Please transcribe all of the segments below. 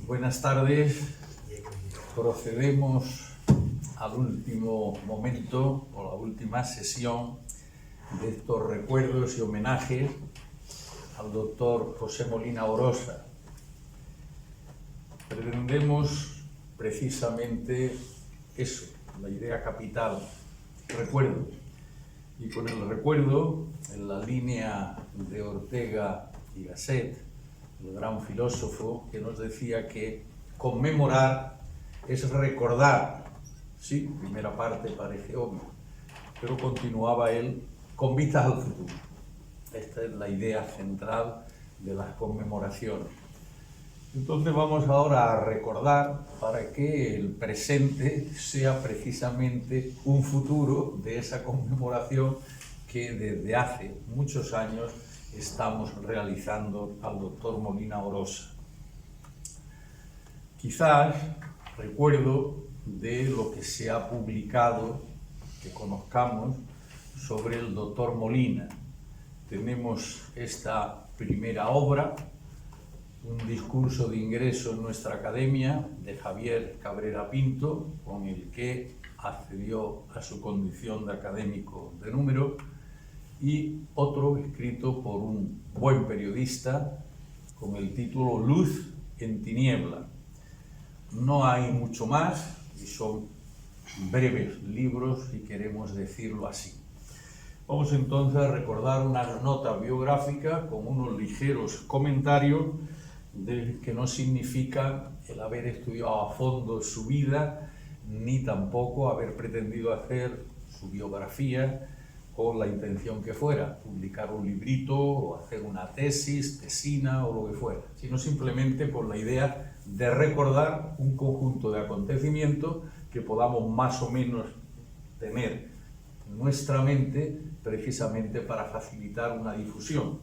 Buenas tardes. Procedemos al último momento o la última sesión de estos recuerdos y homenajes al doctor José Molina Orosa. Pretendemos precisamente eso, la idea capital, recuerdo. Y con el recuerdo, en la línea de Ortega y Gasset, el gran filósofo, que nos decía que conmemorar es recordar. Sí, primera parte parece obvio, pero continuaba él con vistas al futuro. Esta es la idea central de las conmemoraciones. Entonces vamos ahora a recordar para que el presente sea precisamente un futuro de esa conmemoración que desde hace muchos años estamos realizando al doctor Molina Orosa. Quizás recuerdo de lo que se ha publicado, que conozcamos, sobre el doctor Molina. Tenemos esta primera obra, un discurso de ingreso en nuestra academia de Javier Cabrera Pinto, con el que accedió a su condición de académico de número, y otro escrito por un buen periodista con el título Luz en tiniebla. No hay mucho más y son breves libros, si queremos decirlo así. Vamos entonces a recordar unas notas biográficas con unos ligeros comentarios del que no significa el haber estudiado a fondo su vida, ni tampoco haber pretendido hacer su biografía con la intención que fuera, publicar un librito o hacer una tesis, tesina o lo que fuera, sino simplemente por la idea de recordar un conjunto de acontecimientos que podamos más o menos tener en nuestra mente precisamente para facilitar una difusión.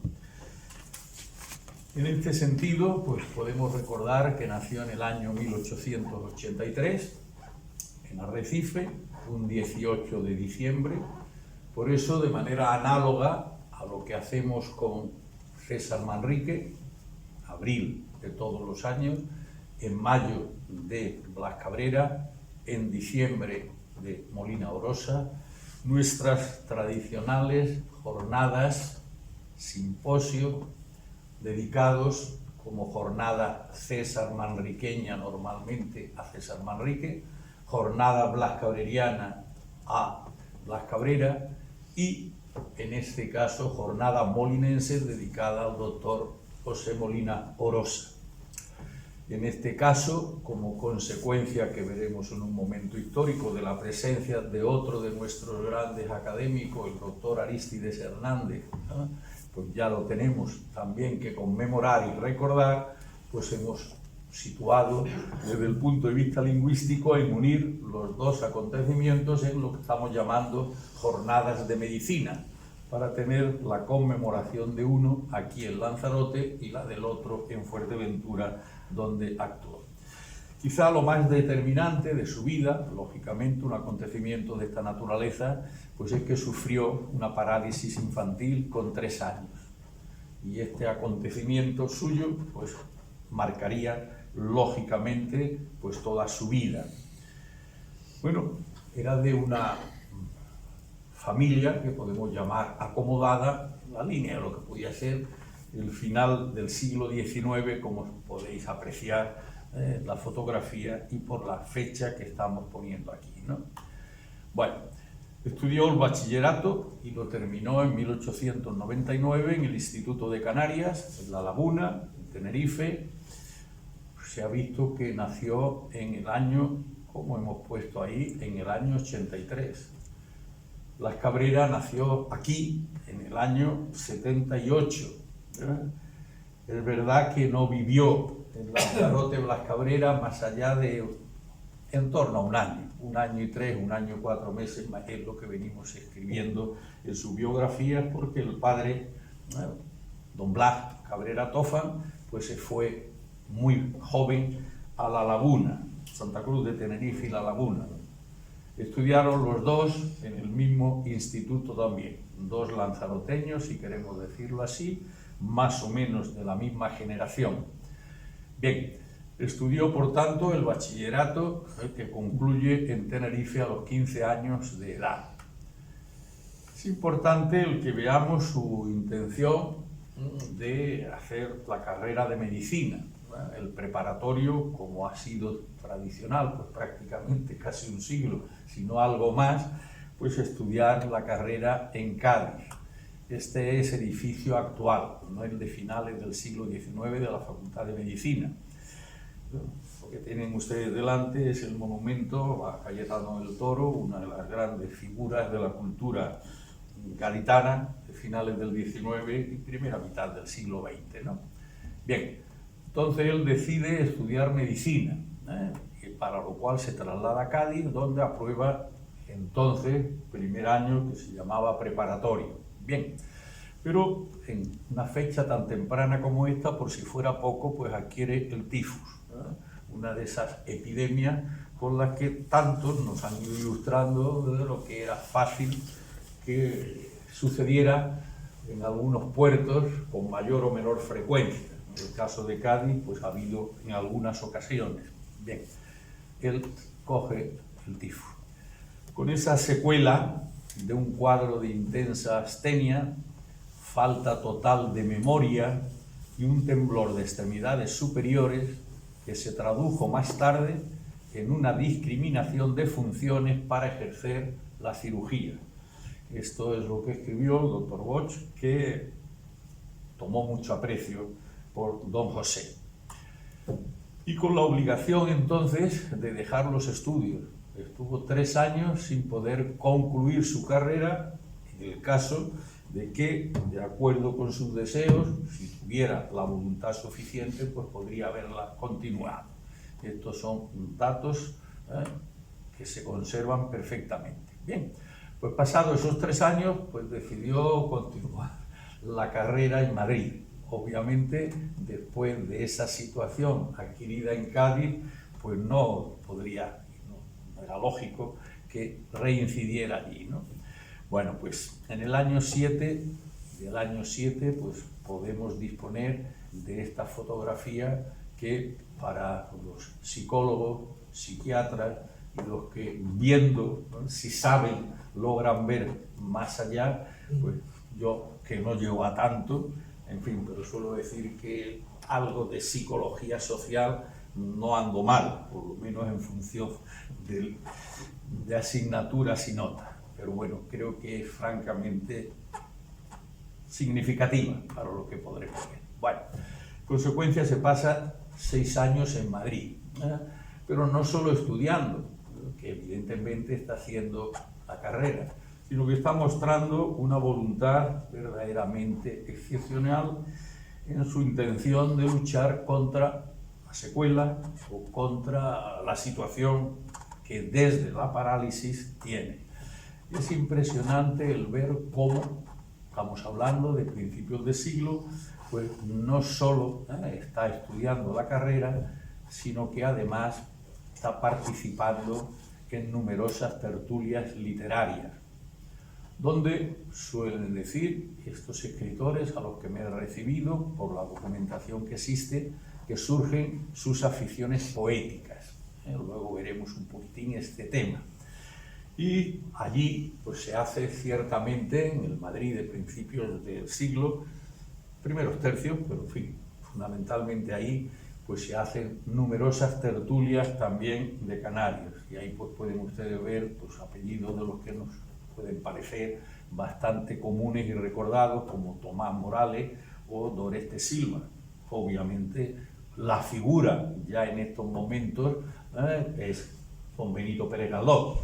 En este sentido, pues podemos recordar que nació en el año 1883 en Arrecife, un 18 de diciembre. Por eso, de manera análoga a lo que hacemos con César Manrique, abril de todos los años, en mayo de Blas Cabrera, en diciembre de Molina Orosa, nuestras tradicionales jornadas, simposio, dedicados como jornada César Manriqueña normalmente a César Manrique, jornada Blas Cabreriana a Blas Cabrera y, en este caso, jornada molinense dedicada al doctor José Molina Orosa. En este caso, como consecuencia que veremos en un momento histórico de la presencia de otro de nuestros grandes académicos, el doctor Arístides Hernández, ¿no? Pues ya lo tenemos también que conmemorar y recordar, pues hemos situado desde el punto de vista lingüístico en unir los dos acontecimientos en lo que estamos llamando jornadas de medicina, para tener la conmemoración de uno aquí en Lanzarote y la del otro en Fuerteventura, donde actuó. Quizá lo más determinante de su vida, lógicamente un acontecimiento de esta naturaleza, pues es que sufrió una parálisis infantil con 3 años. Y este acontecimiento suyo, pues marcaría lógicamente pues toda su vida. Bueno, era de una familia que podemos llamar acomodada, en la línea de lo que podía ser el final del siglo XIX, como podéis apreciar la fotografía y por la fecha que estamos poniendo aquí, ¿no? Bueno, estudió el bachillerato y lo terminó en 1899 en el Instituto de Canarias, en La Laguna, en Tenerife. Se ha visto que nació en el año, como hemos puesto ahí, en el año 83. Blas Cabrera nació aquí en el año 78. ¿Verdad? Es verdad que no vivió en Lanzarote Blas Cabrera más allá de en torno a un año y 3, un año y 4 meses, más es lo que venimos escribiendo en su biografía, porque el padre, don Blas Cabrera Tofan, pues se fue muy joven a La Laguna, Santa Cruz de Tenerife y La Laguna. Estudiaron los dos en el mismo instituto también, 2 lanzaroteños, si queremos decirlo así, más o menos de la misma generación. Bien, Estudió, por tanto, el bachillerato, que concluye en Tenerife a los 15 años de edad. Es importante el que veamos su intención de hacer la carrera de medicina. El preparatorio, como ha sido tradicional, pues prácticamente casi un siglo, si no algo más, pues estudiar la carrera en Cádiz. Este es edificio actual, no el de finales del siglo XIX de la Facultad de Medicina. Lo que tienen ustedes delante es el monumento a Cayetano del Toro, una de las grandes figuras de la cultura gaditana de finales del XIX y primera mitad del siglo XX, ¿no? Bien, entonces él decide estudiar medicina, y para lo cual se traslada a Cádiz, donde aprueba entonces primer año, que se llamaba preparatorio. Bien, pero en una fecha tan temprana como esta, por si fuera poco, pues adquiere el tifus, una de esas epidemias con las que tantos nos han ido ilustrando de lo que era fácil que sucediera en algunos puertos con mayor o menor frecuencia. En el caso de Cádiz, pues ha habido en algunas ocasiones. Bien, él coge el tifus. Con esa secuela de un cuadro de intensa astenia, falta total de memoria y un temblor de extremidades superiores que se tradujo más tarde en una discriminación de funciones para ejercer la cirugía. Esto es lo que escribió el doctor Bosch, que tomó mucho aprecio por don José. Y con la obligación entonces de dejar los estudios. Estuvo 3 años sin poder concluir su carrera, en el caso de que, de acuerdo con sus deseos, si tuviera la voluntad suficiente, pues podría haberla continuado. Estos son datos que se conservan perfectamente. Bien, pues pasados esos 3 años, pues decidió continuar la carrera en Madrid. Obviamente, después de esa situación adquirida en Cádiz, pues no podría, no era lógico que reincidiera allí, ¿no? Bueno, pues en el año 7, pues podemos disponer de esta fotografía que para los psicólogos, psiquiatras y los que viendo, ¿no?, si saben, logran ver más allá, pues yo que no llego a tanto, en fin, pero suelo decir que algo de psicología social no ando mal, por lo menos en función de asignaturas y notas. Pero bueno, creo que es francamente significativa para lo que podremos ver. Bueno, en consecuencia se pasa 6 años en Madrid, pero no solo estudiando, que evidentemente está haciendo la carrera, sino que está mostrando una voluntad verdaderamente excepcional en su intención de luchar contra la secuela o contra la situación que desde la parálisis tiene. Es impresionante el ver cómo, estamos hablando de principios de siglo, pues no solo está estudiando la carrera, sino que además está participando en numerosas tertulias literarias, donde suelen decir estos escritores a los que me he recibido, por la documentación que existe, que surgen sus aficiones poéticas. Luego veremos un poquitín este tema. Y allí pues se hace ciertamente, en el Madrid de principios del siglo, primeros tercios, pero en fin, fundamentalmente ahí, pues se hacen numerosas tertulias también de canarios. Y ahí pues pueden ustedes ver pues apellidos de los que nos pueden parecer bastante comunes y recordados, como Tomás Morales o Doreste Silva. Obviamente la figura ya en estos momentos es don Benito Pérez Galdós.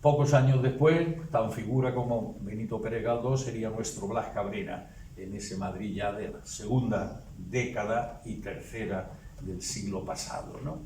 Pocos años después, tan figura como Benito Pérez Galdós sería nuestro Blas Cabrera, en ese Madrid ya de la segunda década y tercera del siglo pasado, ¿no?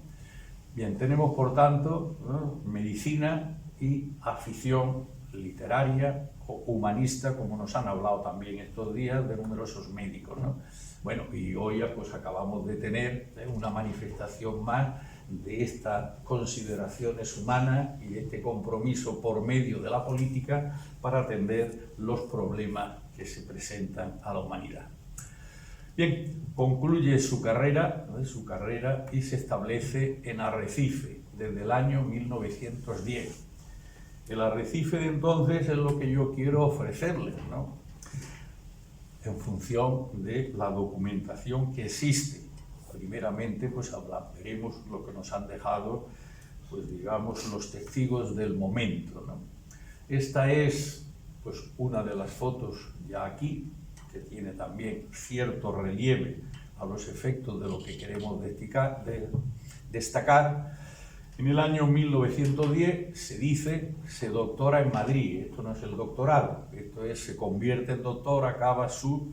Bien, tenemos por tanto medicina y afición literaria o humanista, como nos han hablado también estos días de numerosos médicos, ¿no? Bueno, y hoy pues acabamos de tener una manifestación más de estas consideraciones humanas y de este compromiso por medio de la política para atender los problemas que se presentan a la humanidad. Bien, concluye su carrera y se establece en Arrecife desde el año 1910. El Arrecife de entonces es lo que yo quiero ofrecerles, ¿no? En función de la documentación que existe. Primeramente, pues veremos lo que nos han dejado, pues digamos, los testigos del momento, ¿no? Esta es, pues, una de las fotos ya aquí, que tiene también cierto relieve a los efectos de lo que queremos destacar. En el año 1910 se doctora en Madrid. Esto no es el doctorado, esto es, se convierte en doctor, acaba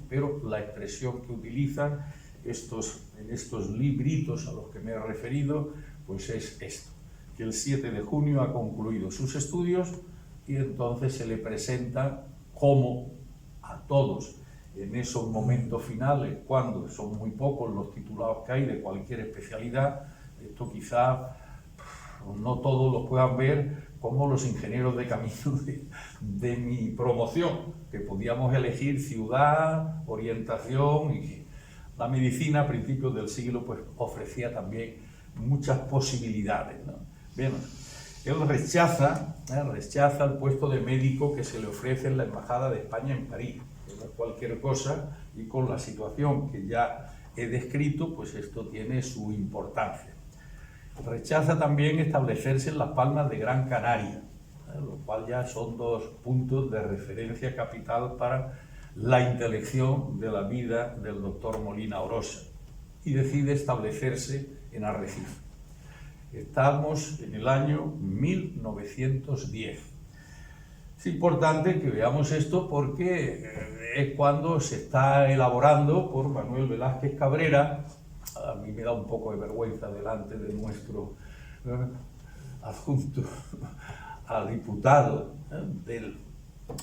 pero la expresión que utilizan en estos libritos a los que me he referido, pues es esto, que el 7 de junio ha concluido sus estudios y entonces se le presenta como a todos en esos momentos finales, cuando son muy pocos los titulados que hay de cualquier especialidad. Esto quizá no todos lo puedan ver como los ingenieros de camino de mi promoción, que podíamos elegir ciudad, orientación, y la medicina a principios del siglo pues ofrecía también muchas posibilidades, ¿no? Bien, él rechaza el puesto de médico que se le ofrece en la Embajada de España en París, que no es cualquier cosa, y con la situación que ya he descrito, pues esto tiene su importancia. Rechaza también establecerse en las Palmas de Gran Canaria, lo cual ya son dos puntos de referencia capital para la intelección de la vida del doctor Molina Orosa, y decide establecerse en Arrecife. Estamos en el año 1910. Es importante que veamos esto porque es cuando se está elaborando por Manuel Velázquez Cabrera. A mí me da un poco de vergüenza delante de nuestro adjunto a diputado del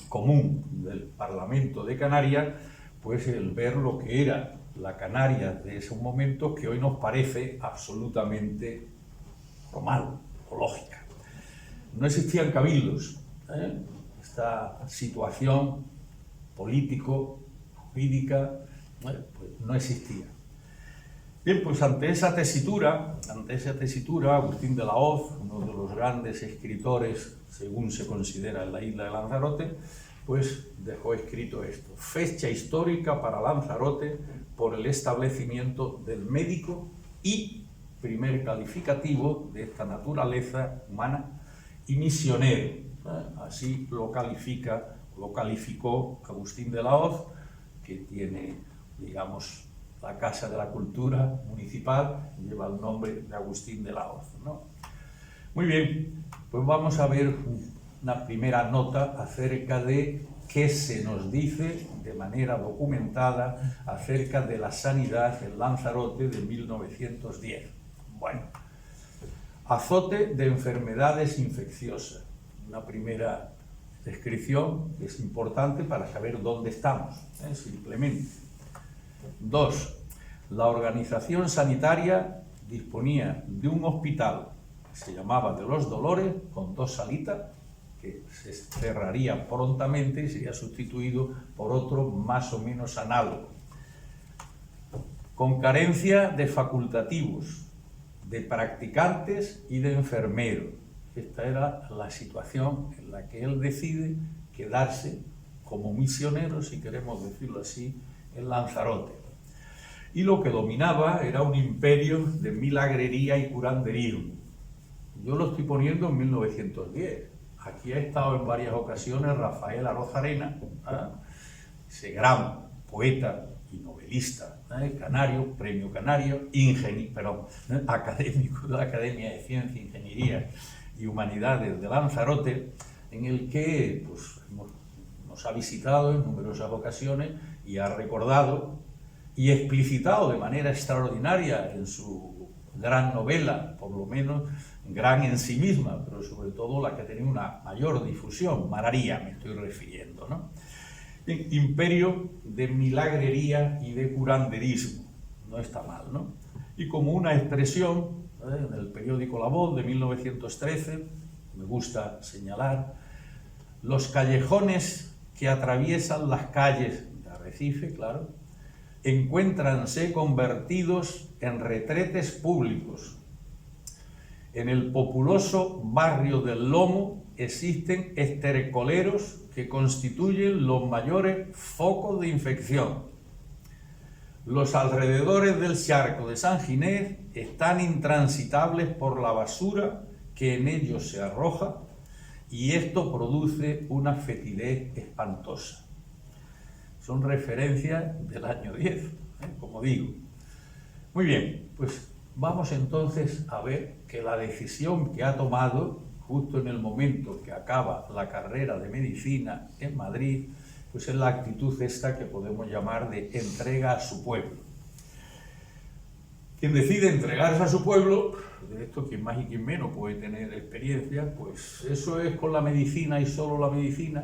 común del Parlamento de Canarias, pues el ver lo que era la Canarias de esos momentos, que hoy nos parece absolutamente normal o lógica. No existían cabildos, esta situación político-jurídica pues no existía. Bien, pues ante esa tesitura, Agustín de la Hoz, uno de los grandes escritores, según se considera en la isla de Lanzarote, pues dejó escrito esto: fecha histórica para Lanzarote por el establecimiento del médico y primer calificativo de esta naturaleza humana y misionero. Así lo calificó Agustín de la Hoz, que tiene, digamos, la Casa de la Cultura Municipal, lleva el nombre de Agustín de la Hoz, ¿no? Muy bien, pues vamos a ver una primera nota acerca de qué se nos dice de manera documentada acerca de la sanidad en Lanzarote de 1910. Bueno, azote de enfermedades infecciosas. Una primera descripción que es importante para saber dónde estamos, simplemente. 2. La organización sanitaria disponía de un hospital que se llamaba de los Dolores, con 2 salitas, que se cerraría prontamente y sería sustituido por otro más o menos análogo. Con carencia de facultativos, de practicantes y de enfermeros. Esta era la situación en la que él decide quedarse como misionero, si queremos decirlo así, en Lanzarote. Y lo que dominaba era un imperio de milagrería y curanderismo. Yo lo estoy poniendo en 1910. Aquí ha estado en varias ocasiones Rafael Arozarena, ese gran poeta y novelista canario, premio canario, académico de la Academia de Ciencia, Ingeniería y Humanidades de Lanzarote, en el que pues, nos ha visitado en numerosas ocasiones y ha recordado y explicitado de manera extraordinaria en su gran novela, por lo menos gran en sí misma, pero sobre todo la que ha tenido una mayor difusión, Mararía me estoy refiriendo, ¿no? Imperio de milagrería y de curanderismo, no está mal, ¿no? Y como una expresión, en el periódico La Voz de 1913, me gusta señalar, los callejones que atraviesan las calles de Arrecife, claro, encuéntranse convertidos en retretes públicos. En el populoso barrio del Lomo existen estercoleros que constituyen los mayores focos de infección. Los alrededores del charco de San Ginés están intransitables por la basura que en ellos se arroja, y esto produce una fetidez espantosa. Son referencias del año 10, como digo. Muy bien, pues vamos entonces a ver que la decisión que ha tomado justo en el momento que acaba la carrera de medicina en Madrid, pues es la actitud esta que podemos llamar de entrega a su pueblo. Quien decide entregarse a su pueblo, de esto quien más y quien menos puede tener experiencia, pues eso es con la medicina y solo la medicina.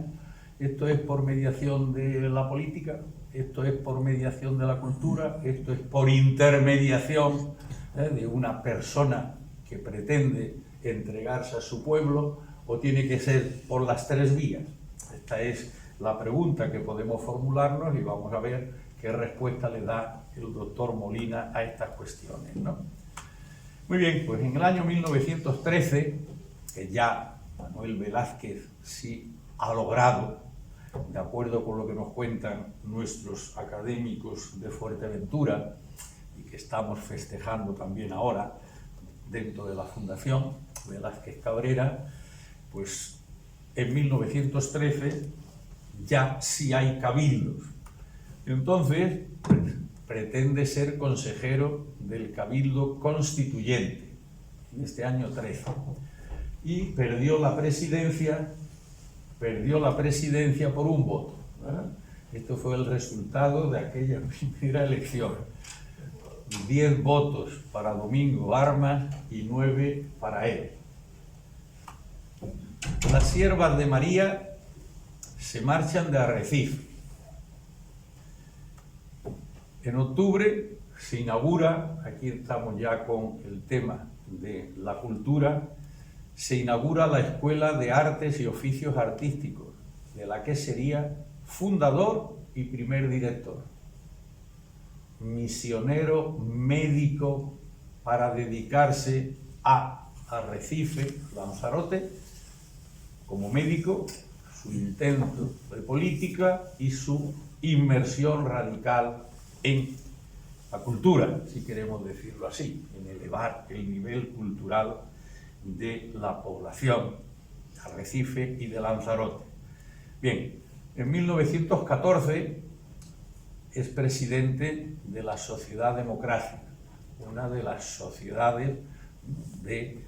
Esto es por mediación de la política, esto es por mediación de la cultura, esto es por intermediación de una persona que pretende entregarse a su pueblo, o tiene que ser por las tres vías. Esta es la pregunta que podemos formularnos y vamos a ver qué respuesta le da el doctor Molina a estas cuestiones, ¿no? Muy bien, pues en el año 1913, que ya Manuel Velázquez sí ha logrado, de acuerdo con lo que nos cuentan nuestros académicos de Fuerteventura, y que estamos festejando también ahora dentro de la Fundación Velázquez Cabrera, pues en 1913 ya sí hay cabildos. Entonces, pretende ser consejero del Cabildo Constituyente en este año 13 y perdió la presidencia por un voto, ¿verdad? Esto fue el resultado de aquella primera elección. 10 votos para Domingo Armas y 9 para él. Las siervas de María se marchan de Arrecife. En octubre se inaugura, aquí estamos ya con el tema de la cultura, se inaugura la Escuela de Artes y Oficios Artísticos, de la que sería fundador y primer director. Misionero médico para dedicarse a Arrecife, Lanzarote, como médico, su intento de política y su inmersión radical en la cultura, si queremos decirlo así, en elevar el nivel cultural de la población de Arrecife y de Lanzarote. Bien, en 1914 es presidente de la Sociedad Democrática, una de las sociedades de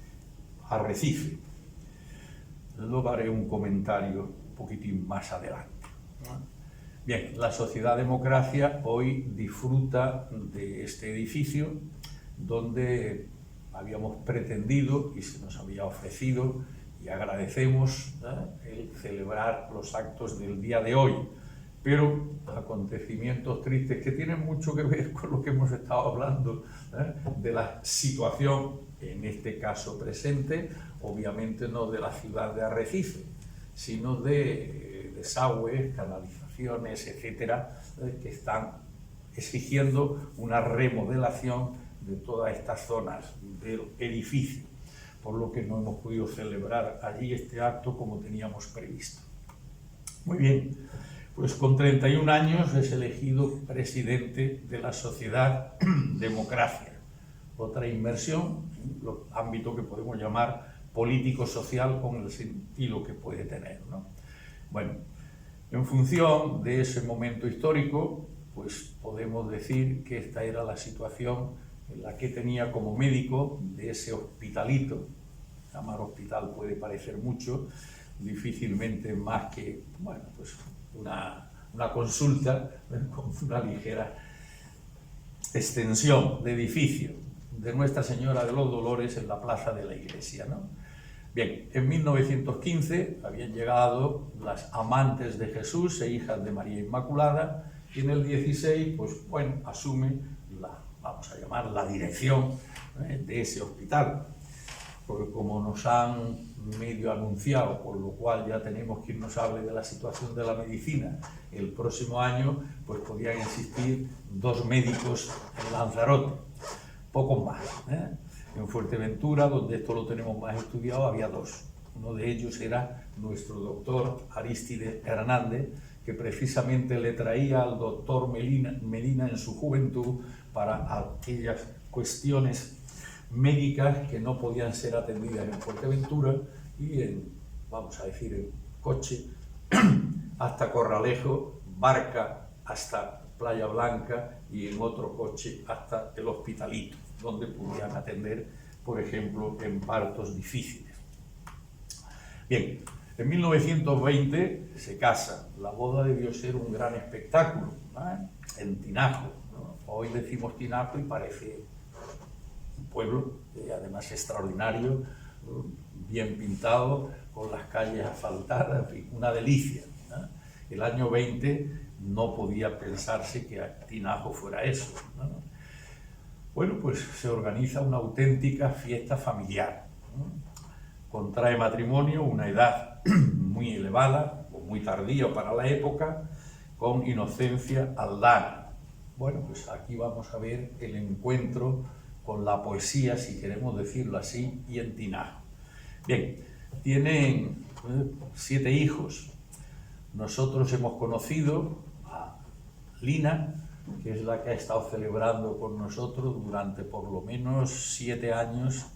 Arrecife. Luego haré un comentario un poquitín más adelante. Bien, la Sociedad Democracia hoy disfruta de este edificio donde habíamos pretendido y se nos había ofrecido, y agradecemos el celebrar los actos del día de hoy, pero acontecimientos tristes que tienen mucho que ver con lo que hemos estado hablando, de la situación, en este caso presente, obviamente no de la ciudad de Arrecife, sino de desagües, canalizaciones, etcétera, que están exigiendo una remodelación de todas estas zonas del edificio, por lo que no hemos podido celebrar allí este acto como teníamos previsto. Muy bien, pues con 31 años es elegido presidente de la Sociedad Democracia, otra inmersión en el ámbito que podemos llamar político-social con el sentido que puede tener, ¿no? Bueno, en función de ese momento histórico, pues podemos decir que esta era la situación en la que tenía como médico de ese hospitalito. Llamar hospital puede parecer mucho, difícilmente más que, bueno, pues una consulta con una ligera extensión de edificio de Nuestra Señora de los Dolores en la plaza de la iglesia, ¿no? Bien, en 1915 habían llegado las amantes de Jesús e hijas de María Inmaculada, y en el 16, pues bueno, asume la, vamos a llamar, la dirección de ese hospital. porque como nos han medio anunciado, por lo cual ya tenemos quien nos hable de la situación de la medicina el próximo año, pues podían existir 2 médicos en Lanzarote, pocos más, ¿eh? En Fuerteventura, donde esto lo tenemos más estudiado, había 2. Uno de ellos era nuestro doctor Arístide Hernández, que precisamente le traía al doctor Medina en su juventud para aquellas cuestiones médicas que no podían ser atendidas en Fuerteventura y en, vamos a decir, en coche hasta Corralejo, barca hasta Playa Blanca y en otro coche hasta el Hospitalito, donde podían atender, por ejemplo, en partos difíciles. Bien, en 1920 se casa. La boda debió ser un gran espectáculo, ¿no? En Tinajo, ¿no? Hoy decimos Tinajo y parece un pueblo, además extraordinario, bien pintado, con las calles asfaltadas, en fin, una delicia, ¿no? El año 20 no podía pensarse que Tinajo fuera eso, ¿no? Bueno, pues se organiza una auténtica fiesta familiar, ¿no? Contrae matrimonio, una edad muy elevada, o muy tardía para la época, con Inocencia Aldana. Bueno, pues aquí vamos a ver el encuentro con la poesía, si queremos decirlo así, y en Tinajo. Bien, tienen 7 hijos. Nosotros hemos conocido a Lina, que es la que ha estado celebrando con nosotros durante por lo menos 7 años,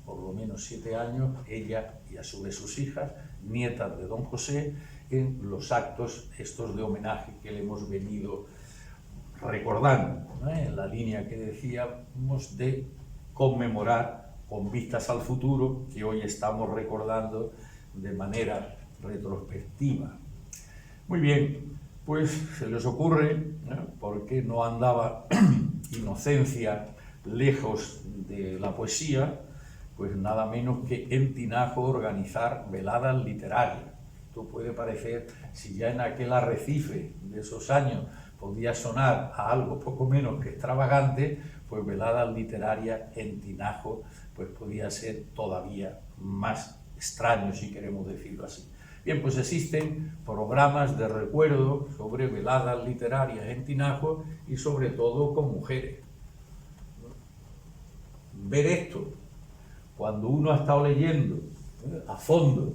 ella y a su vez sus hijas, nietas de don José, en los actos estos de homenaje que le hemos venido recordando, ¿no? En la línea que decíamos de conmemorar con vistas al futuro, que hoy estamos recordando de manera retrospectiva. Muy bien, pues se les ocurre, ¿no? Porque no andaba Inocencia lejos de la poesía, pues nada menos que en Tinajo organizar veladas literarias. Esto puede parecer, si ya en aquel arrecife de esos años podía sonar a algo poco menos que extravagante, pues veladas literarias en Tinajo pues podía ser todavía más extraño, si queremos decirlo así. Bien, pues existen programas de recuerdo sobre veladas literarias en Tinajo y sobre todo con mujeres. Ver esto, cuando uno ha estado leyendo a fondo,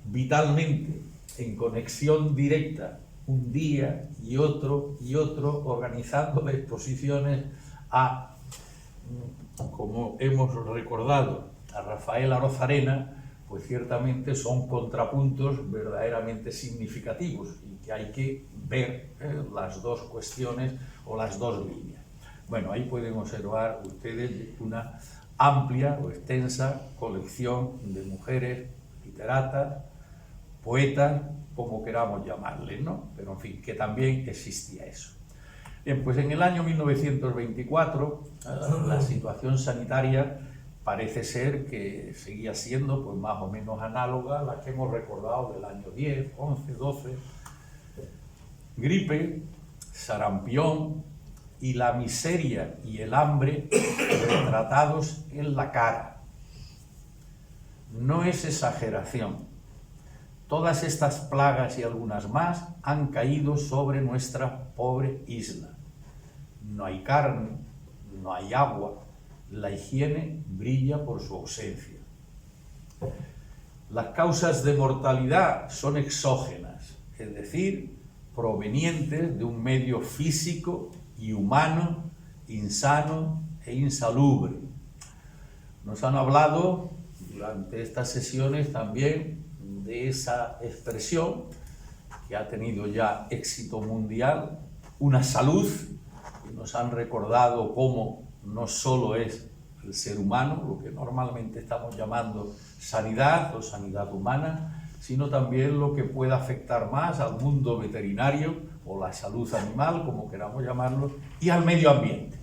vitalmente, en conexión directa, un día y otro, organizando exposiciones a, como hemos recordado, a Rafael Arozarena, pues ciertamente son contrapuntos verdaderamente significativos y que hay que ver las 2 cuestiones o las 2 líneas. Bueno, ahí pueden observar ustedes una amplia o extensa colección de mujeres literatas, poetas, como queramos llamarles, ¿no? Pero en fin, que también existía eso. Bien, pues en el año 1924 la situación sanitaria parece ser que seguía siendo pues más o menos análoga a la que hemos recordado del año 10, 11, 12. Gripe, sarampión y la miseria y el hambre retratados en la cara. No es exageración. Todas estas plagas y algunas más han caído sobre nuestra pobre isla. No hay carne, no hay agua. La higiene brilla por su ausencia. Las causas de mortalidad son exógenas, es decir, provenientes de un medio físico y humano insano e insalubre. Nos han hablado durante estas sesiones también de esa expresión que ha tenido ya éxito mundial, una salud, y nos han recordado cómo no solo es el ser humano, lo que normalmente estamos llamando sanidad o sanidad humana, sino también lo que puede afectar más al mundo veterinario o la salud animal, como queramos llamarlo, y al medio ambiente.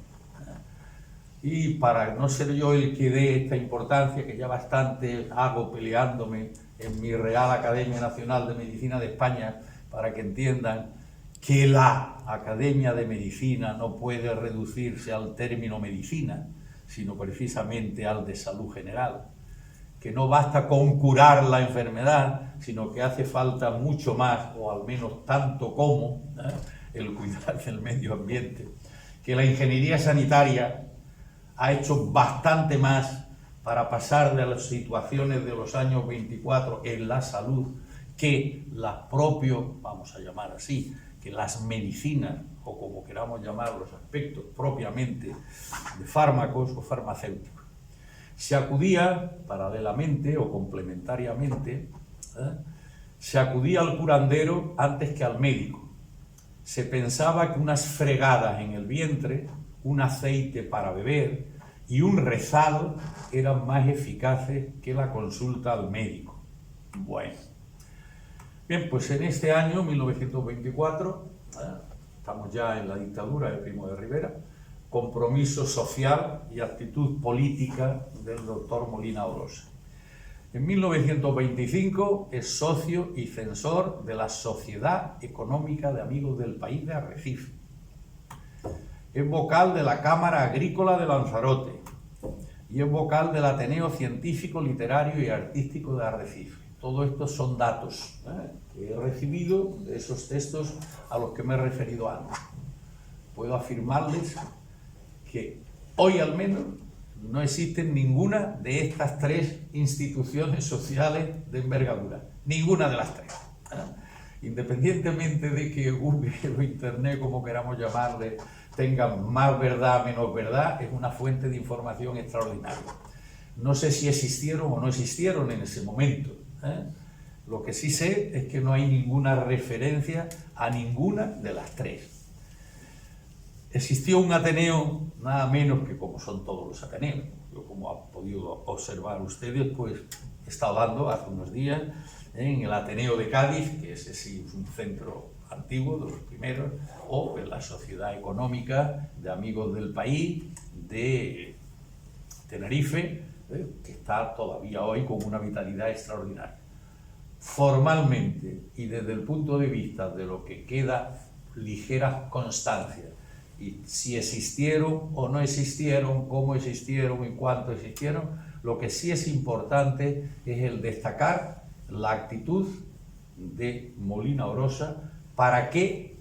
Y para no ser yo el que dé esta importancia, que ya bastante hago peleándome en mi Real Academia Nacional de Medicina de España, para que entiendan que la Academia de Medicina no puede reducirse al término medicina, sino precisamente al de salud general. que no basta con curar la enfermedad, sino que hace falta mucho más, o al menos tanto como el cuidar del medio ambiente, que la ingeniería sanitaria ha hecho bastante más para pasar de las situaciones de los años 24 en la salud que las propios, vamos a llamar así, que las medicinas, o como queramos llamar los aspectos propiamente de fármacos o farmacéuticos. Se acudía paralelamente o complementariamente, se acudía al curandero antes que al médico. Se pensaba que unas fregadas en el vientre, un aceite para beber y un rezado eran más eficaces que la consulta al médico. Bueno, bien, pues en este año, 1924, estamos ya en la dictadura de Primo de Rivera, compromiso social y actitud política del doctor Molina Orosa. En 1925 es socio y censor de la Sociedad Económica de Amigos del País de Arrecife. Es vocal de la Cámara Agrícola de Lanzarote y es vocal del Ateneo Científico, Literario y Artístico de Arrecife. Todo esto son datos que he recibido de esos textos a los que me he referido antes. Puedo afirmarles que hoy al menos no existen ninguna de estas tres instituciones sociales de envergadura. Ninguna de las tres. Independientemente de que Google o Internet, como queramos llamarle, tengan más verdad, menos verdad, es una fuente de información extraordinaria. No sé si existieron o no existieron en ese momento. Lo que sí sé es que no hay ninguna referencia a ninguna de las tres. Existió un Ateneo, nada menos que como son todos los Ateneos. Yo, como han podido observar ustedes, pues he estado dando hace unos días en el Ateneo de Cádiz, que ese sí es un centro antiguo, de los primeros, o en la Sociedad Económica de Amigos del País de Tenerife, que está todavía hoy con una vitalidad extraordinaria. Formalmente y desde el punto de vista de lo que queda ligeras constancias, y si existieron o no existieron, cómo existieron y cuánto existieron, lo que sí es importante es el destacar la actitud de Molina Orosa para que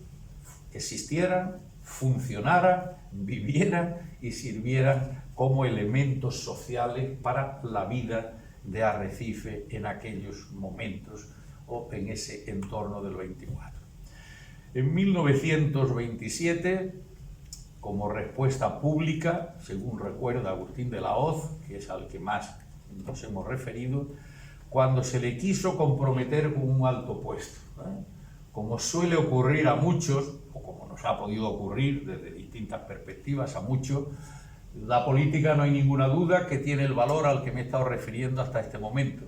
existieran, funcionaran, vivieran y sirvieran como elementos sociales para la vida de Arrecife en aquellos momentos o en ese entorno del 24. En 1927, como respuesta pública, según recuerda Agustín de la Hoz, que es al que más nos hemos referido, cuando se le quiso comprometer con un alto puesto, como suele ocurrir a muchos, o como nos ha podido ocurrir desde distintas perspectivas a muchos, la política no hay ninguna duda que tiene el valor al que me he estado refiriendo hasta este momento,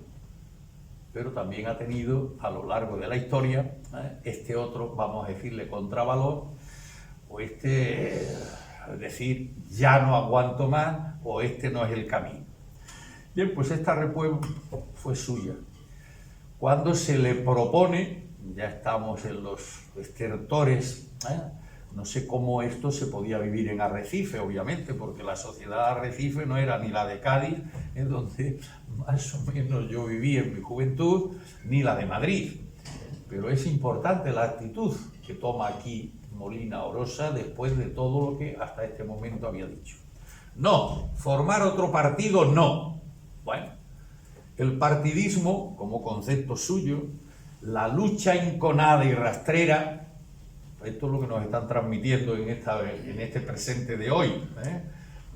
pero también ha tenido a lo largo de la historia este otro, vamos a decirle, contravalor, o este, es decir, ya no aguanto más, o este no es el camino. Bien, pues esta respuesta fue suya. Cuando se le propone, ya estamos en los estertores, no sé cómo esto se podía vivir en Arrecife, obviamente, porque la sociedad de Arrecife no era ni la de Cádiz, en donde más o menos yo viví en mi juventud, ni la de Madrid. Pero es importante la actitud que toma aquí Molina Orosa después de todo lo que hasta este momento había dicho. No, formar otro partido no. Bueno, el partidismo, como concepto suyo, la lucha enconada y rastrera, esto es lo que nos están transmitiendo en este presente de hoy,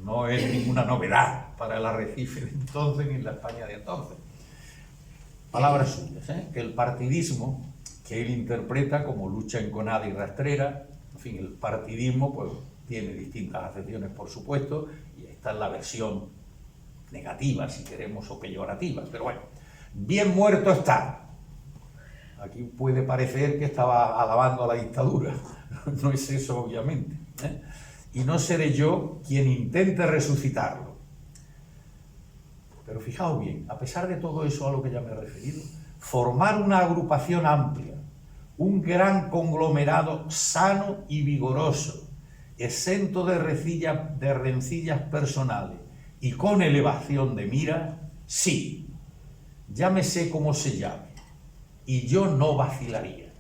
no es ninguna novedad para el Arrecife de entonces ni en la España de entonces. Palabras suyas, que el partidismo, que él interpreta como lucha enconada y rastrera, en fin, el partidismo pues tiene distintas acepciones, por supuesto, y esta es la versión negativa, si queremos, o peyorativa, pero bueno, bien muerto está. Aquí puede parecer que estaba alabando a la dictadura, no es eso obviamente, y no seré yo quien intente resucitarlo. Pero fijaos bien, a pesar de todo eso a lo que ya me he referido, formar una agrupación amplia, un gran conglomerado sano y vigoroso, exento de rencillas personales y con elevación de mira, sí, llámese como se llame, y yo no vacilaría.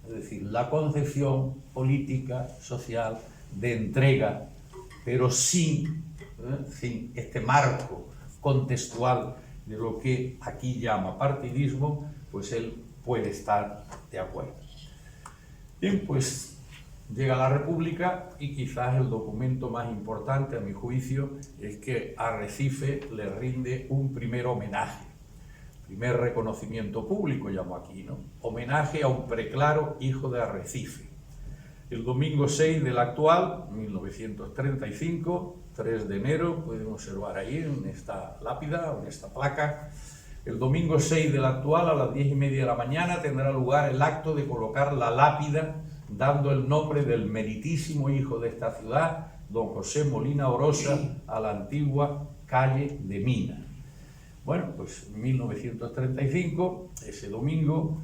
Es decir, la concepción política, social, de entrega, pero sin este marco contextual de lo que aquí llama partidismo, pues él puede estar de acuerdo. Bien, pues llega la República y quizás el documento más importante, a mi juicio, es que Arrecife le rinde un primer homenaje, primer reconocimiento público, llamo aquí, ¿no? Homenaje a un preclaro hijo de Arrecife. El domingo 6 del actual, 1935, 3 de enero, pueden observar ahí en esta lápida, en esta placa, el domingo 6 del actual a las 10:30 de la mañana tendrá lugar el acto de colocar la lápida dando el nombre del meritísimo hijo de esta ciudad, don José Molina Orosa, a la antigua calle de Mina. Bueno, pues en 1935, ese domingo,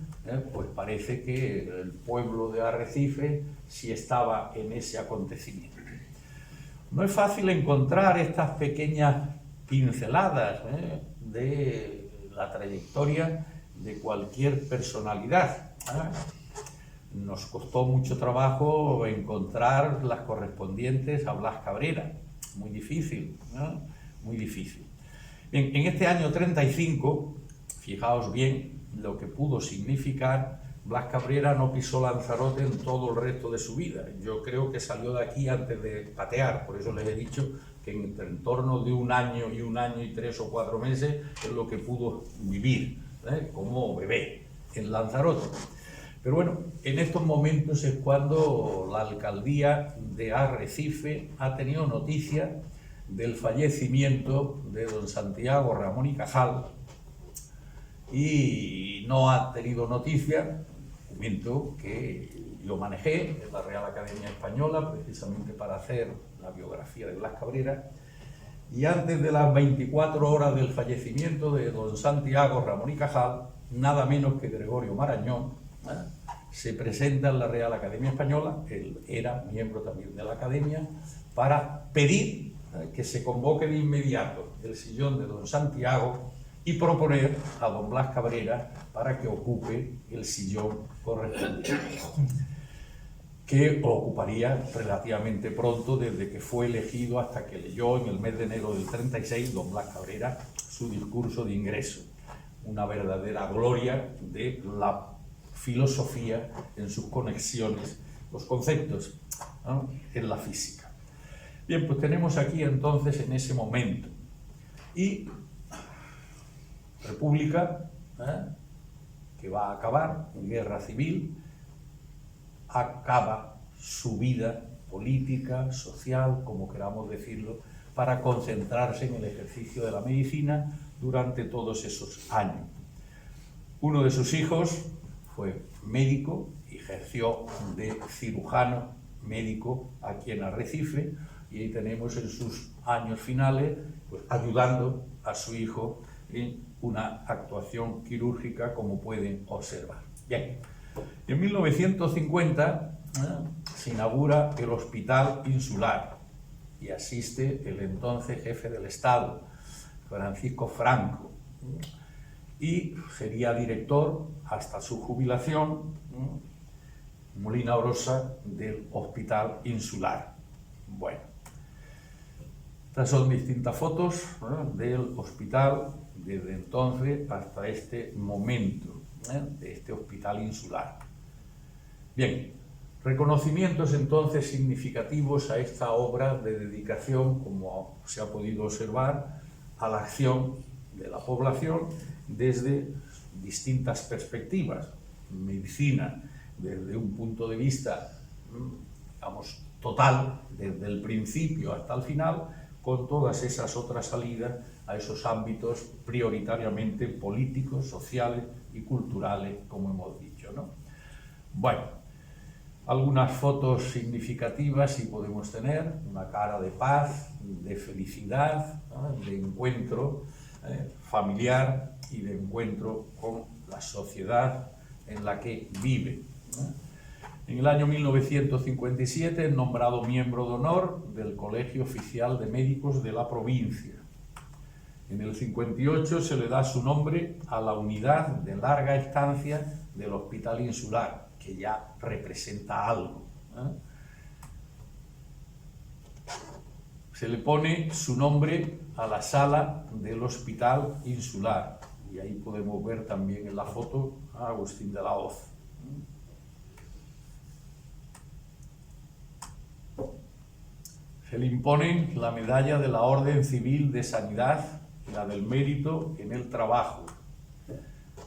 pues parece que el pueblo de Arrecife sí estaba en ese acontecimiento. No es fácil encontrar estas pequeñas pinceladas de la trayectoria de cualquier personalidad. Nos costó mucho trabajo encontrar las correspondientes a Blas Cabrera. Muy difícil, ¿no? Muy difícil. Bien, en este año 35, fijaos bien lo que pudo significar, Blas Cabrera no pisó Lanzarote en todo el resto de su vida. Yo creo que salió de aquí antes de patear, por eso les he dicho que en torno de un año y 3 o 4 meses es lo que pudo vivir como bebé en Lanzarote. Pero bueno, en estos momentos es cuando la alcaldía de Arrecife ha tenido noticia del fallecimiento de don Santiago Ramón y Cajal, y no ha tenido noticia, documento que yo manejé en la Real Academia Española precisamente para hacer la biografía de Blas Cabrera, y antes de las 24 horas del fallecimiento de don Santiago Ramón y Cajal, nada menos que Gregorio Marañón se presenta en la Real Academia Española, él era miembro también de la Academia, para pedir que se convoque de inmediato el sillón de don Santiago y proponer a don Blas Cabrera para que ocupe el sillón correspondiente, que ocuparía relativamente pronto desde que fue elegido hasta que leyó en el mes de enero del 36 don Blas Cabrera su discurso de ingreso, una verdadera gloria de la filosofía en sus conexiones, los conceptos, ¿no?, en la física. Bien, pues tenemos aquí entonces en ese momento, y República, que va a acabar en guerra civil, acaba su vida política, social, como queramos decirlo, para concentrarse en el ejercicio de la medicina durante todos esos años. Uno de sus hijos fue médico, ejerció de cirujano médico aquí en Arrecife, y ahí tenemos en sus años finales pues, ayudando a su hijo en una actuación quirúrgica, como pueden observar. Bien, en 1950 se inaugura el Hospital Insular y asiste el entonces jefe del Estado, Francisco Franco, y sería director hasta su jubilación, Molina Orosa, del Hospital Insular. Bueno, estas son distintas fotos del hospital desde entonces hasta este momento, de este Hospital Insular. Bien, reconocimientos entonces significativos a esta obra de dedicación, como se ha podido observar, a la acción de la población desde distintas perspectivas. Medicina desde un punto de vista, digamos, total, desde el principio hasta el final, con todas esas otras salidas a esos ámbitos prioritariamente políticos, sociales y culturales, como hemos dicho, ¿no? Bueno, algunas fotos significativas sí podemos tener, una cara de paz, de felicidad, ¿no?, de encuentro familiar y de encuentro con la sociedad en la que vive, ¿no? En el año 1957 es nombrado miembro de honor del Colegio Oficial de Médicos de la provincia. En el 58 se le da su nombre a la unidad de larga estancia del Hospital Insular, que ya representa algo, ¿eh? Se le pone su nombre a la sala del Hospital Insular, y ahí podemos ver también en la foto a Agustín de la Hoz. Se le impone la medalla de la Orden Civil de Sanidad y la del Mérito en el Trabajo.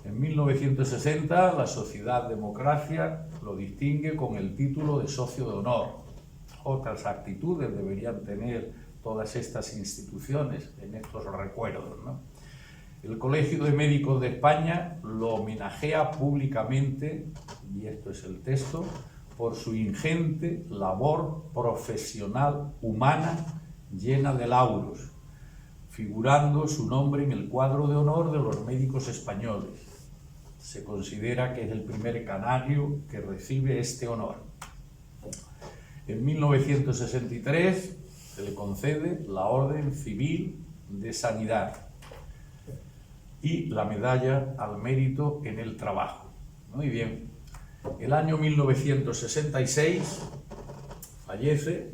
En 1960 la Sociedad Democracia lo distingue con el título de Socio de Honor. Otras actitudes deberían tener todas estas instituciones en estos recuerdos, ¿no? El Colegio de Médicos de España lo homenajea públicamente, y esto es el texto, por su ingente labor profesional humana llena de lauros, figurando su nombre en el cuadro de honor de los médicos españoles. Se considera que es el primer canario que recibe este honor. En 1963 se le concede la Orden Civil de Sanidad y la Medalla al Mérito en el Trabajo. Muy bien. El año 1966 fallece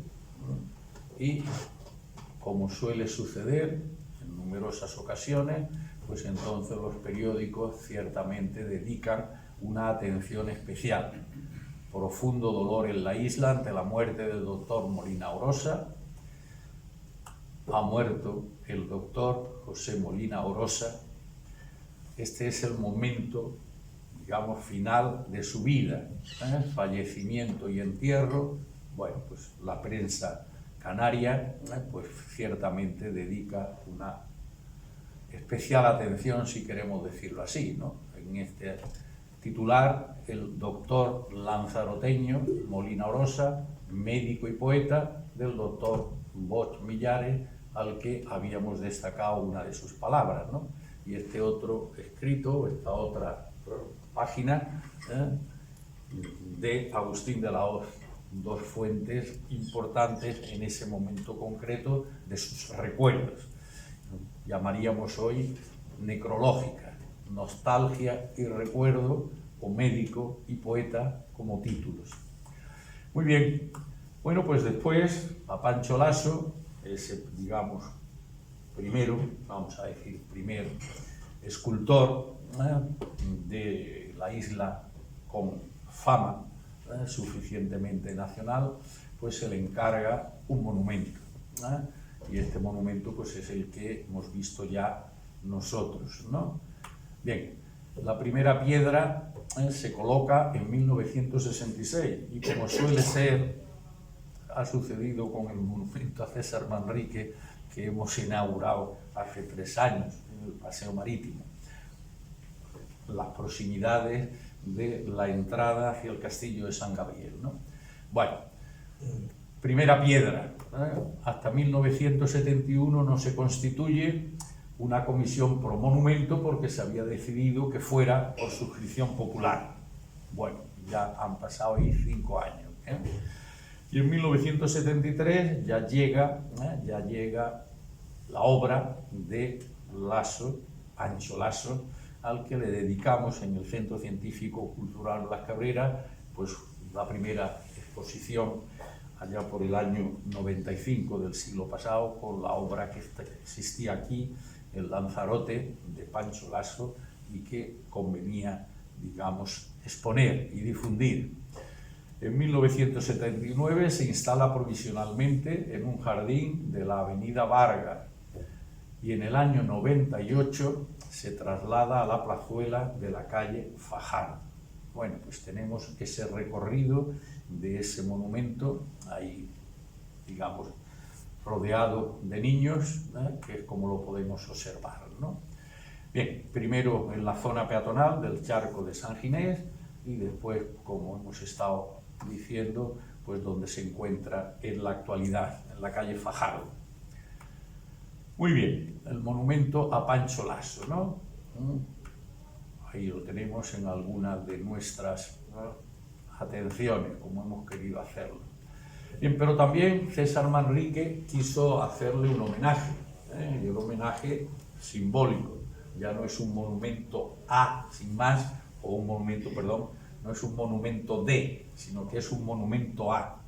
y, como suele suceder en numerosas ocasiones, pues entonces los periódicos ciertamente dedican una atención especial. Profundo dolor en la isla ante la muerte del doctor Molina Orosa. Ha muerto el doctor José Molina Orosa. Este es el momento, digamos, final de su vida, fallecimiento y entierro. Bueno, pues la prensa canaria, pues ciertamente dedica una especial atención, si queremos decirlo así, ¿no? En este titular, el doctor lanzaroteño Molina Orosa, médico y poeta del doctor Bosch Millares, al que habíamos destacado una de sus palabras, ¿no? Y este otro escrito, esta otra página, de Agustín de la Hoz, dos fuentes importantes en ese momento concreto de sus recuerdos. Llamaríamos hoy necrológica, nostalgia y recuerdo, o médico y poeta como títulos. Muy bien, bueno, pues después a Pancho Laso, ese, digamos, vamos a decir primero, escultor de la isla con fama suficientemente nacional, pues se le encarga un monumento, y este monumento pues es el que hemos visto ya nosotros, ¿no? Bien, la primera piedra se coloca en 1966 y, como suele ser, ha sucedido con el monumento a César Manrique que hemos inaugurado hace 3 años en el Paseo Marítimo, las proximidades de la entrada hacia el castillo de San Gabriel, ¿no? Bueno, primera piedra, hasta 1971 no se constituye una comisión pro monumento porque se había decidido que fuera por suscripción popular. Bueno, ya han pasado ahí 5 años, ¿eh? Y en 1973 ya llega la obra de Laso, Pancho Laso, al que le dedicamos en el Centro Científico Cultural Las Cabreras, pues la primera exposición allá por el año 95 del siglo pasado, con la obra que existía aquí, el Lanzarote de Pancho Laso, y que convenía, digamos, exponer y difundir. En 1979 se instala provisionalmente en un jardín de la avenida Vargas y en el año 98 se traslada a la plazuela de la calle Fajardo. Bueno, pues tenemos ese recorrido de ese monumento ahí, digamos, rodeado de niños, que es como lo podemos observar, ¿no? Bien, primero en la zona peatonal del charco de San Ginés y después, como hemos estado diciendo, pues donde se encuentra en la actualidad, en la calle Fajardo. Muy bien, el monumento a Pancho Laso, ¿no? Ahí lo tenemos en algunas de nuestras atenciones, como hemos querido hacerlo. Bien, pero también César Manrique quiso hacerle un homenaje, y el homenaje simbólico, ya no es un monumento a, sin más, o un monumento, perdón, no es un monumento de, sino que es un monumento a.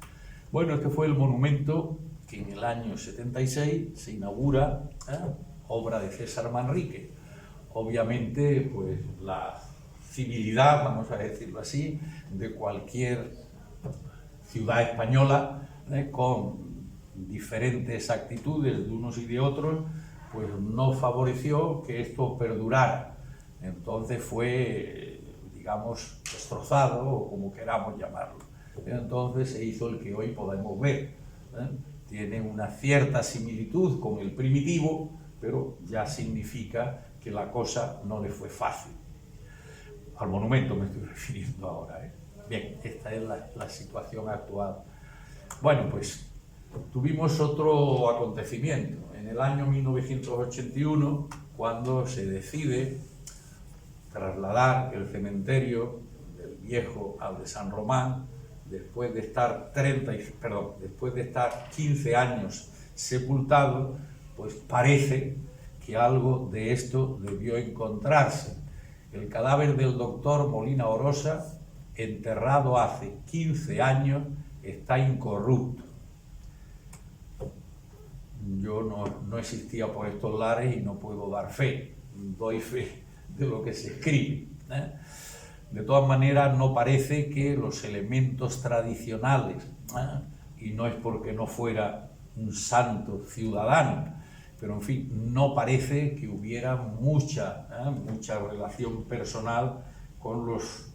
Bueno, este fue el monumento que en el año 76 se inaugura, obra de César Manrique. Obviamente, pues la civilidad, vamos a decirlo así, de cualquier ciudad española, con diferentes actitudes de unos y de otros, pues no favoreció que esto perdurara. Entonces fue, digamos, destrozado, o como queramos llamarlo. Entonces se hizo el que hoy podemos ver. Tiene una cierta similitud con el primitivo, pero ya significa que la cosa no le fue fácil. Al monumento me estoy refiriendo ahora. Bien, esta es la situación actual. Bueno, pues tuvimos otro acontecimiento. En el año 1981, cuando se decide trasladar el cementerio del Viejo al de San Román, después de estar 15 años sepultado, pues parece que algo de esto debió encontrarse. El cadáver del doctor Molina Orosa, enterrado hace 15 años, está incorrupto. Yo no existía por estos lares y no puedo dar fe, doy fe de lo que se escribe. De todas maneras, no parece que los elementos tradicionales, y no es porque no fuera un santo ciudadano, pero en fin, no parece que hubiera mucha relación personal con los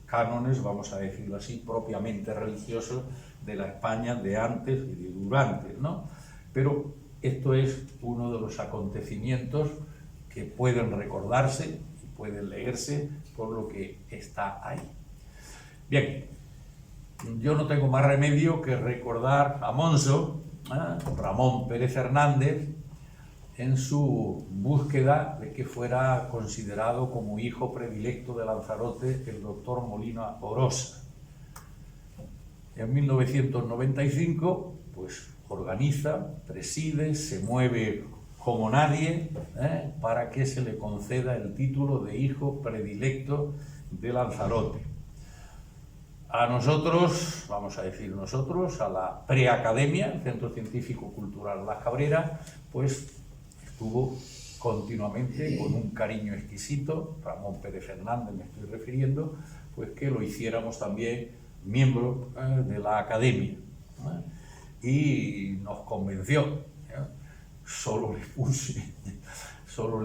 cánones, vamos a decirlo así, propiamente religiosos de la España de antes y de durante, ¿no? Pero esto es uno de los acontecimientos que pueden recordarse y pueden leerse por lo que está ahí. Bien, yo no tengo más remedio que recordar a Monso, Ramón Pérez Hernández, en su búsqueda de que fuera considerado como hijo predilecto de Lanzarote el doctor Molina Orosa. En 1995, pues organiza, preside, se mueve como nadie para que se le conceda el título de hijo predilecto de Lanzarote. A nosotros, vamos a decir nosotros, a la preacademia, el Centro Científico Cultural Las Cabreras, pues estuvo continuamente con un cariño exquisito, Ramón Pérez Hernández me estoy refiriendo, pues que lo hiciéramos también miembro de la academia. Y nos convenció. Solo le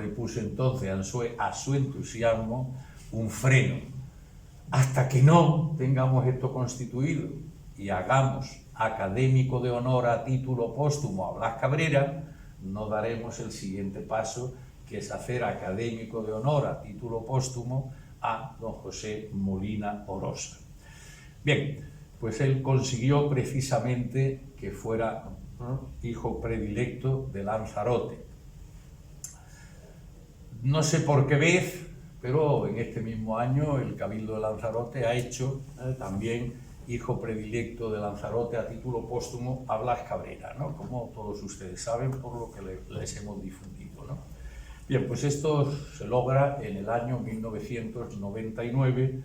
puse entonces a su entusiasmo un freno. Hasta que no tengamos esto constituido y hagamos académico de honor a título póstumo a Blas Cabrera, no daremos el siguiente paso, que es hacer académico de honor a título póstumo a don José Molina Orosa. Bien, pues él consiguió precisamente que fuera hijo predilecto de Lanzarote. No sé por qué vez, pero en este mismo año el Cabildo de Lanzarote ha hecho también hijo predilecto de Lanzarote a título póstumo a Blas Cabrera, ¿no? Como todos ustedes saben, por lo que les hemos difundido, ¿no? Bien, pues esto se logra en el año 1999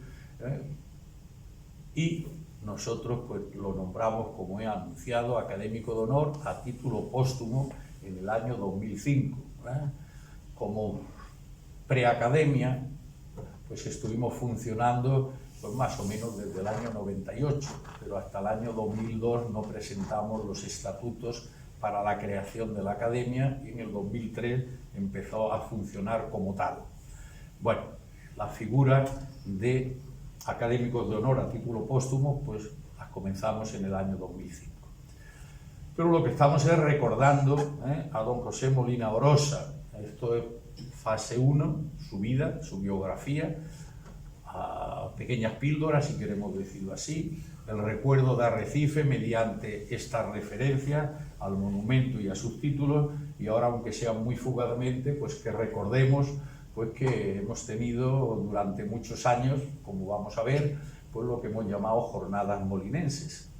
y nosotros pues lo nombramos, como he anunciado, académico de honor a título póstumo en el año 2005. Como preacademia, pues estuvimos funcionando pues más o menos desde el año 98, pero hasta el año 2002 no presentamos los estatutos para la creación de la academia y en el 2003 empezó a funcionar como tal. Bueno, la figura de académicos de honor a título póstumo, pues las comenzamos en el año 2005. Pero lo que estamos es recordando a don José Molina Orosa. Esto es fase 1, su vida, su biografía, a pequeñas píldoras, si queremos decirlo así, el recuerdo de Arrecife mediante esta referencia al monumento y a sus títulos, y ahora, aunque sea muy fugazmente, pues que recordemos pues que hemos tenido durante muchos años, como vamos a ver, pues lo que hemos llamado jornadas molinenses.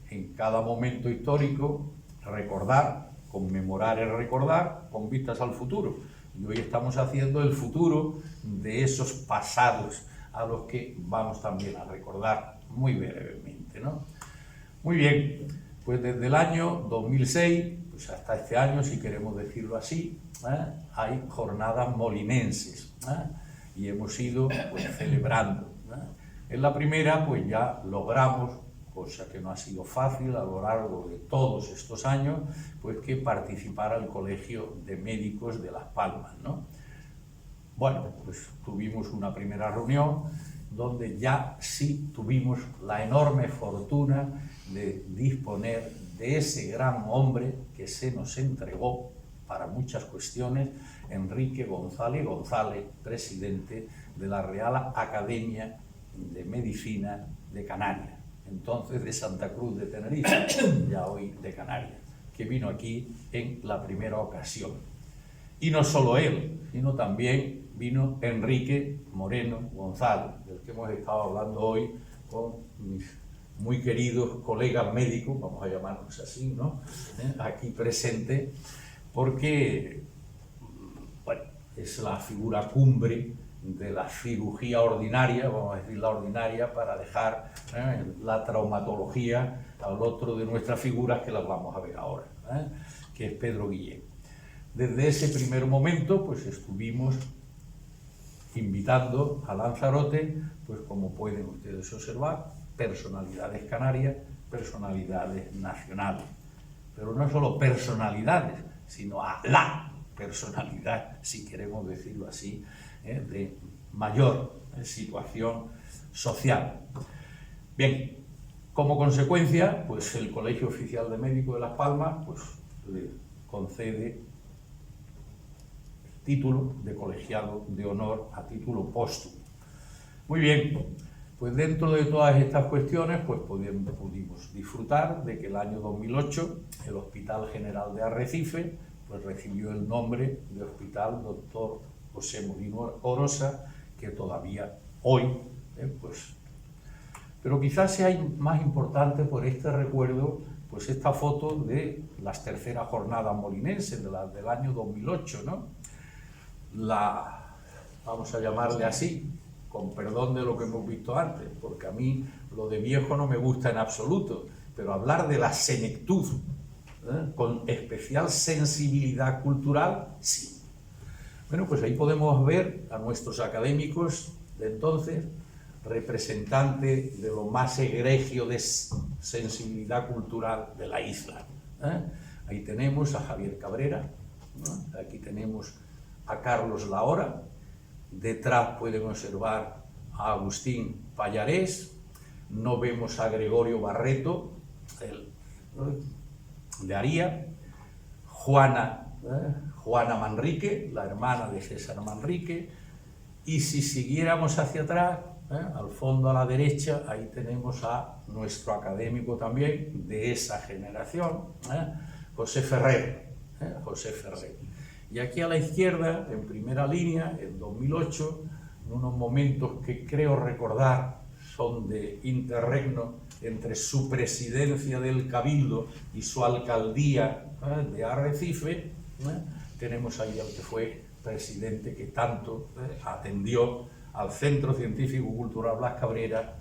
En cada momento histórico recordar conmemorar es recordar con vistas al futuro. Y hoy estamos haciendo el futuro de esos pasados a los que vamos también a recordar muy brevemente, ¿no? Muy bien, pues desde el año 2006, pues hasta este año, si queremos decirlo así, hay jornadas molinenses, y hemos ido pues, celebrando. En la primera, pues ya logramos, cosa que no ha sido fácil a lo largo de todos estos años, pues que participara el Colegio de Médicos de Las Palmas, ¿no? Bueno, pues tuvimos una primera reunión donde ya sí tuvimos la enorme fortuna de disponer de ese gran hombre que se nos entregó para muchas cuestiones, Enrique González González, presidente de la Real Academia de Medicina de Canarias, entonces de Santa Cruz de Tenerife, ya hoy de Canarias, que vino aquí en la primera ocasión. Y no solo él, sino también vino Enrique Moreno González, del que hemos estado hablando hoy con mis muy queridos colegas médicos, vamos a llamarlos así, ¿no? Aquí presente, porque bueno, es la figura cumbre de la cirugía ordinaria, vamos a decir la ordinaria, para dejar la traumatología al otro de nuestras figuras, que las vamos a ver ahora, que es Pedro Guillén. Desde ese primer momento, pues estuvimos invitando a Lanzarote, pues como pueden ustedes observar, personalidades canarias, personalidades nacionales. Pero no solo personalidades, sino a la personalidad, si queremos decirlo así, de mayor situación social. Bien, como consecuencia, pues el Colegio Oficial de Médicos de Las Palmas pues, le concede título de colegiado de honor a título póstumo. Muy bien, pues dentro de todas estas cuestiones pues pudimos disfrutar de que el año 2008 el Hospital General de Arrecife pues recibió el nombre de Hospital Dr. José Molino Orosa, que todavía hoy, pues... Pero quizás sea más importante por este recuerdo pues esta foto de las terceras jornadas molinenses del año 2008, ¿no? Vamos a llamarle así, con perdón de lo que hemos visto antes, porque a mí lo de viejo no me gusta en absoluto, pero hablar de la senectud, con especial sensibilidad cultural, sí. Bueno, pues ahí podemos ver a nuestros académicos de entonces, representantes de lo más egregio de sensibilidad cultural de la isla. Ahí tenemos a Javier Cabrera, ¿no? Aquí tenemos a Carlos Lahora, detrás pueden observar a Agustín Pallarés, no vemos a Gregorio Barreto, de Aría, Juana Manrique, la hermana de César Manrique, y si siguiéramos hacia atrás, al fondo a la derecha, ahí tenemos a nuestro académico también de esa generación, José Ferrer, Y aquí a la izquierda, en primera línea, en 2008, en unos momentos que creo recordar son de interregno entre su presidencia del Cabildo y su alcaldía de Arrecife, tenemos ahí al que fue presidente que tanto atendió al Centro Científico Cultural Blas Cabrera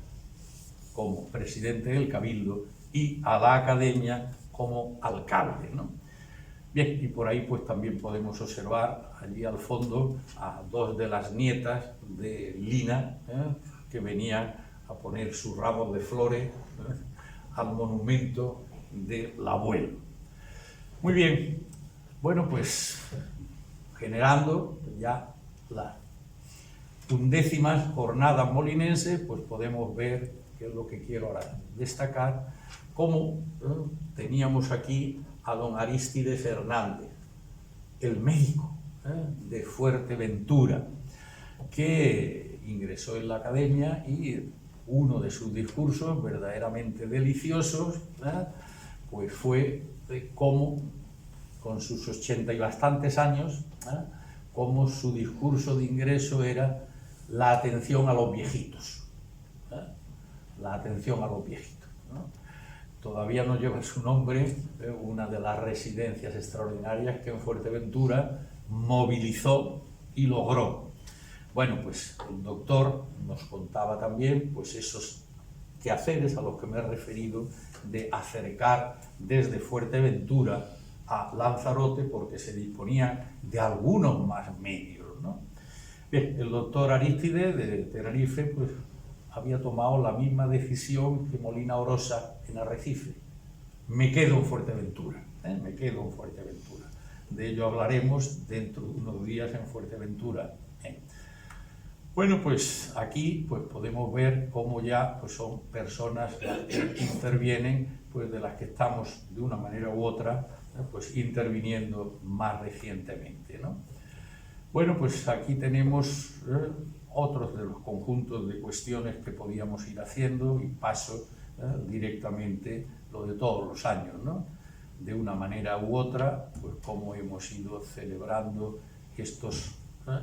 como presidente del Cabildo y a la Academia como alcalde, ¿no? Bien, y por ahí pues también podemos observar allí al fondo a dos de las nietas de Lina, que venían a poner sus ramos de flores al monumento del abuelo. Muy bien, bueno pues generando ya las 11ª jornadas molinenses, pues podemos ver, que es lo que quiero ahora destacar, cómo teníamos aquí a don Arístides Hernández, el médico de Fuerteventura, que ingresó en la academia y uno de sus discursos verdaderamente deliciosos, pues fue de cómo, con sus 80 y bastantes años, cómo su discurso de ingreso era la atención a los viejitos, la atención a los viejitos, ¿no? todavía no lleva su nombre, una de las residencias extraordinarias que en Fuerteventura movilizó y logró. Bueno, pues el doctor nos contaba también pues esos quehaceres a los que me he referido de acercar desde Fuerteventura a Lanzarote porque se disponía de algunos más medios, ¿no? Bien, el doctor Arístide de Tenerife pues había tomado la misma decisión que Molina Orosa en Arrecife. Me quedo en Fuerteventura, me quedo en Fuerteventura. De ello hablaremos dentro de unos días en Fuerteventura. Bueno, pues aquí pues podemos ver cómo ya pues son personas que intervienen, pues de las que estamos de una manera u otra pues interviniendo más recientemente, ¿no? Bueno, pues aquí tenemos otros de los conjuntos de cuestiones que podíamos ir haciendo y paso directamente lo de todos los años, ¿no? De una manera u otra, pues cómo hemos ido celebrando estos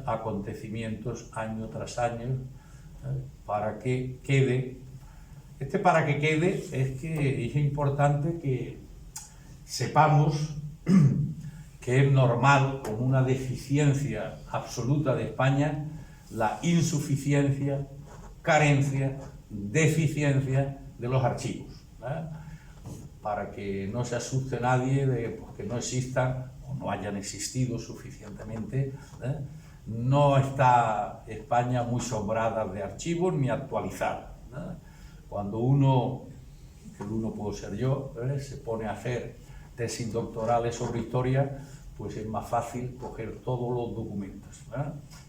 acontecimientos año tras año para que quede. Para que quede es que es importante que sepamos que es normal, como una deficiencia absoluta de España, la insuficiencia, carencia, deficiencia de los archivos, para que no se asuste nadie de pues, que no existan o no hayan existido suficientemente. No está España muy sobrada de archivos ni actualizada. Cuando uno, el uno puedo ser yo, se pone a hacer tesis doctorales sobre historia, pues es más fácil coger todos los documentos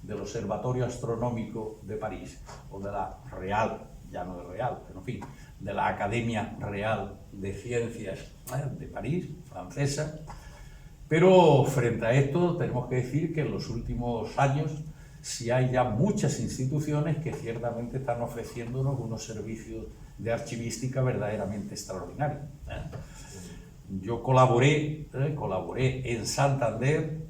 del Observatorio Astronómico de París o de la Real, ya no es Real, pero en fin, de la Academia Real de Ciencias de París, francesa. Pero frente a esto tenemos que decir que en los últimos años sí hay ya muchas instituciones que ciertamente están ofreciéndonos unos servicios de archivística verdaderamente extraordinarios. Yo colaboré en Santander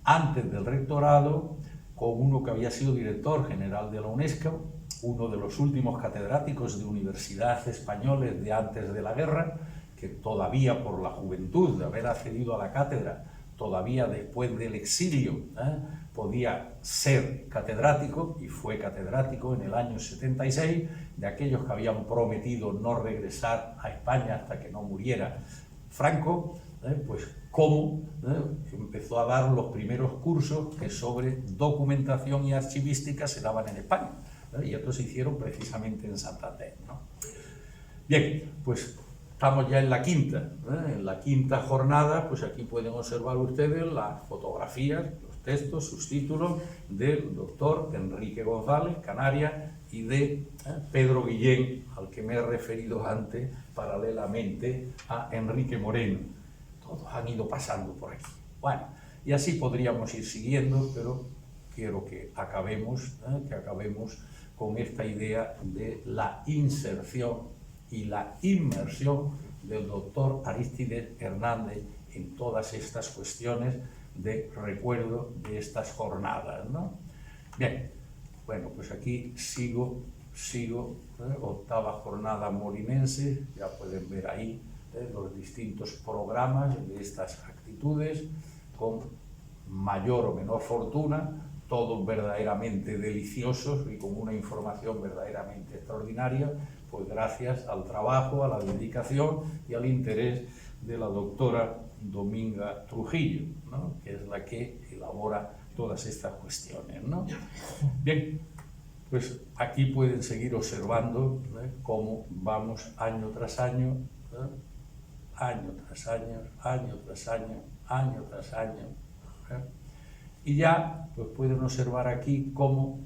antes del rectorado con uno que había sido director general de la UNESCO, uno de los últimos catedráticos de universidades españoles de antes de la guerra, que todavía por la juventud de haber accedido a la cátedra, todavía después del exilio, podía ser catedrático, y fue catedrático en el año 76, de aquellos que habían prometido no regresar a España hasta que no muriera Franco, pues cómo empezó a dar los primeros cursos que sobre documentación y archivística se daban en España, y estos se hicieron precisamente en Santander, ¿no? Bien, pues estamos ya en la quinta jornada, pues aquí pueden observar ustedes las fotografías, los textos, sus títulos del doctor Enrique González, Canarias, y de Pedro Guillén, al que me he referido antes, paralelamente a Enrique Moreno. Todos han ido pasando por aquí. Bueno, y así podríamos ir siguiendo, pero quiero que acabemos con esta idea de la inserción y la inmersión del doctor Arístides Hernández en todas estas cuestiones de recuerdo de estas jornadas, ¿no? Bien, bueno, pues aquí sigo, octava jornada molinense, ya pueden ver ahí los distintos programas de estas actitudes, con mayor o menor fortuna, todos verdaderamente deliciosos y con una información verdaderamente extraordinaria, pues gracias al trabajo, a la dedicación y al interés de la doctora Dominga Trujillo, ¿no? Que es la que elabora todas estas cuestiones, ¿no? Bien, pues aquí pueden seguir observando cómo vamos año tras año, año tras año, año tras año, año tras año, y ya pues pueden observar aquí cómo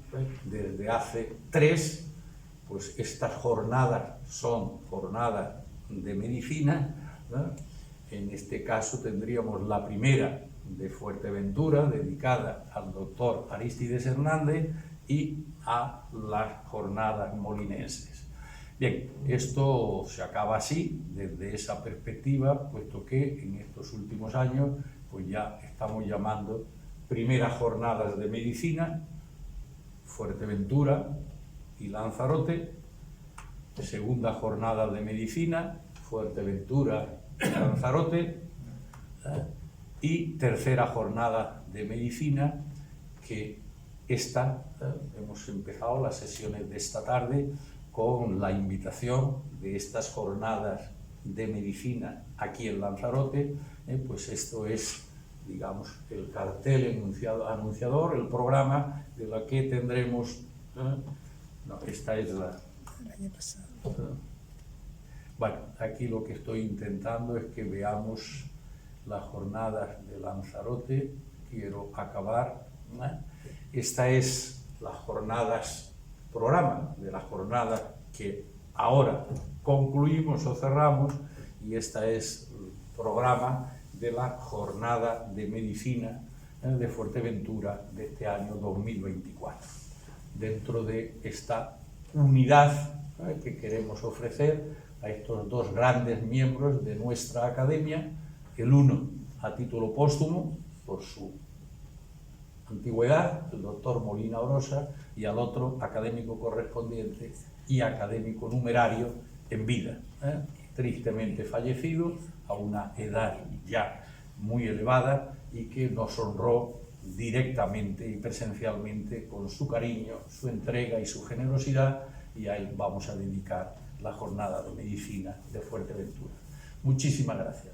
desde hace 3, pues estas jornadas son jornadas de medicina, ¿no? En este caso tendríamos la primera de Fuerteventura, dedicada al doctor Arístides Hernández, y a las jornadas molinenses. Bien, esto se acaba así, desde esa perspectiva, puesto que en estos últimos años pues ya estamos llamando primeras jornadas de medicina, Fuerteventura y Lanzarote, segunda jornada de medicina, Fuerteventura y Lanzarote, y tercera jornada de medicina, que hemos empezado las sesiones de esta tarde con la invitación de estas jornadas de medicina aquí en Lanzarote. Pues esto es, digamos, el cartel anunciador, el programa de la que tendremos. No, esta es la... El año pasado. Bueno, aquí lo que estoy intentando es que veamos las jornadas de Lanzarote. Quiero acabar. Esta es las jornadas, programa de las jornadas que ahora concluimos o cerramos, y esta es el programa de la jornada de medicina de Fuerteventura de este año 2024. Dentro de esta unidad que queremos ofrecer a estos dos grandes miembros de nuestra academia, el uno a título póstumo por su antigüedad, el doctor Molina Orosa, y al otro académico correspondiente y académico numerario en vida, tristemente fallecido a una edad ya muy elevada, y que nos honró directamente y presencialmente con su cariño, su entrega y su generosidad, y a él vamos a dedicar la jornada de medicina de Fuerteventura. Muchísimas gracias.